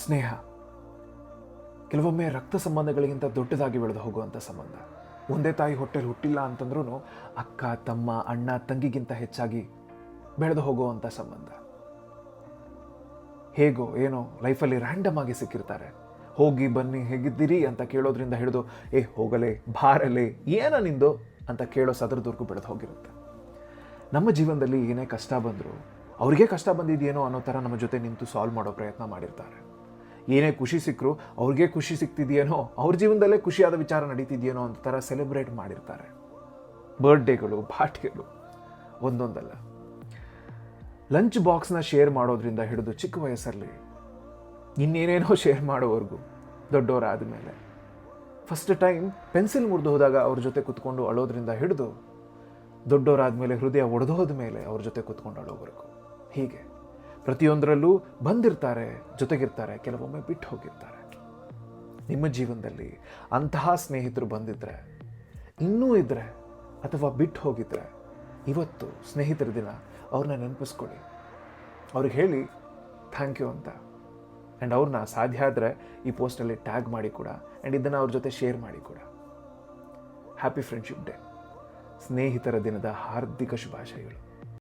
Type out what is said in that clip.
ಸ್ನೇಹ ಕೆಲವೊಮ್ಮೆ ರಕ್ತ ಸಂಬಂಧಗಳಿಗಿಂತ ದೊಡ್ಡದಾಗಿ ಬೆಳೆದು ಹೋಗುವಂಥ ಸಂಬಂಧ. ಒಂದೇ ತಾಯಿ ಹೊಟ್ಟೆಲಿ ಹುಟ್ಟಿಲ್ಲ ಅಂತಂದ್ರೂ ಅಕ್ಕ ತಮ್ಮ ಅಣ್ಣ ತಂಗಿಗಿಂತ ಹೆಚ್ಚಾಗಿ ಬೆಳೆದು ಹೋಗುವಂಥ ಸಂಬಂಧ. ಹೇಗೋ ಏನೋ ಲೈಫಲ್ಲಿ ರ್ಯಾಂಡಮ್ ಆಗಿ ಸಿಕ್ಕಿರ್ತಾರೆ. ಹೋಗಿ ಬನ್ನಿ ಹೇಗಿದ್ದೀರಿ ಅಂತ ಕೇಳೋದ್ರಿಂದ ಹಿಡಿದು ಹೋಗಲೇ ಬಾರಲೇ ಏನೋ ನಿಂದು ಅಂತ ಕೇಳೋ ಸದರದವರೆಗೂ ಬೆಳೆದು ಹೋಗಿರುತ್ತೆ. ನಮ್ಮ ಜೀವನದಲ್ಲಿ ಏನೇ ಕಷ್ಟ ಬಂದರೂ ಅವ್ರಿಗೆ ಕಷ್ಟ ಬಂದಿದೆಯೇನೋ ಅನ್ನೋ ಥರ ನಮ್ಮ ಜೊತೆ ನಿಂತು ಸಾಲ್ವ್ ಮಾಡೋ ಪ್ರಯತ್ನ ಮಾಡಿರ್ತಾರೆ. ಏನೇ ಖುಷಿ ಸಿಕ್ಕರೂ ಅವ್ರಿಗೆ ಖುಷಿ ಸಿಗ್ತಿದೆಯೇನೋ, ಅವ್ರ ಜೀವನದಲ್ಲೇ ಖುಷಿಯಾದ ವಿಚಾರ ನಡೀತಿದೆಯೇನೋ ಅಂತ ಥರ ಸೆಲೆಬ್ರೇಟ್ ಮಾಡಿರ್ತಾರೆ. ಬರ್ಡೇಗಳು, ಪಾರ್ಟಿಗಳು ಒಂದೊಂದಲ್ಲ. ಲಂಚ್ ಬಾಕ್ಸ್ನ ಶೇರ್ ಮಾಡೋದ್ರಿಂದ ಹಿಡಿದು ಚಿಕ್ಕ ವಯಸ್ಸಲ್ಲಿ ಇನ್ನೇನೇನೋ ಶೇರ್ ಮಾಡೋವರೆಗೂ ದೊಡ್ಡವರಾದ ಮೇಲೆ ಫಸ್ಟ್ ಟೈಮ್ ಪೆನ್ಸಿಲ್ ಮುರಿದು ಹೋದಾಗ ಅವ್ರ ಜೊತೆ ಕುತ್ಕೊಂಡು ಅಳೋದ್ರಿಂದ ಹಿಡಿದು ದೊಡ್ಡವರಾದ ಮೇಲೆ ಹೃದಯ ಒಡೆದೋದ ಮೇಲೆ ಅವ್ರ ಜೊತೆ ಕುತ್ಕೊಂಡು ಅಳೋವರೆಗೂ. ಹೀಗೆ ಪ್ರತಿಯೊಂದರಲ್ಲೂ ಬಂದಿರ್ತಾರೆ, ಜೊತೆಗಿರ್ತಾರೆ, ಕೆಲವೊಮ್ಮೆ ಬಿಟ್ಟು ಹೋಗಿರ್ತಾರೆ. ನಿಮ್ಮ ಜೀವನದಲ್ಲಿ ಅಂತಹ ಸ್ನೇಹಿತರು ಬಂದಿದ್ದರೆ, ಇನ್ನೂ ಇದ್ದರೆ ಅಥವಾ ಬಿಟ್ಟು ಹೋಗಿದ್ರೆ ಇವತ್ತು ಸ್ನೇಹಿತರ ದಿನ ಅವ್ರನ್ನ ನೆನಪಿಸ್ಕೊಳ್ಳಿ. ಅವ್ರಿಗೆ ಹೇಳಿ ಥ್ಯಾಂಕ್ ಯು ಅಂತ. ಆ್ಯಂಡ್ ಅವ್ರನ್ನ ಸಾಧ್ಯ ಆದರೆ ಈ ಪೋಸ್ಟಲ್ಲಿ ಟ್ಯಾಗ್ ಮಾಡಿ ಕೂಡ, ಆ್ಯಂಡ್ ಇದನ್ನು ಅವ್ರ ಜೊತೆ ಶೇರ್ ಮಾಡಿ ಕೂಡ. ಹ್ಯಾಪಿ ಫ್ರೆಂಡ್ಶಿಪ್ ಡೇ, ಸ್ನೇಹಿತರ ದಿನದ ಹಾರ್ದಿಕ ಶುಭಾಶಯಗಳು.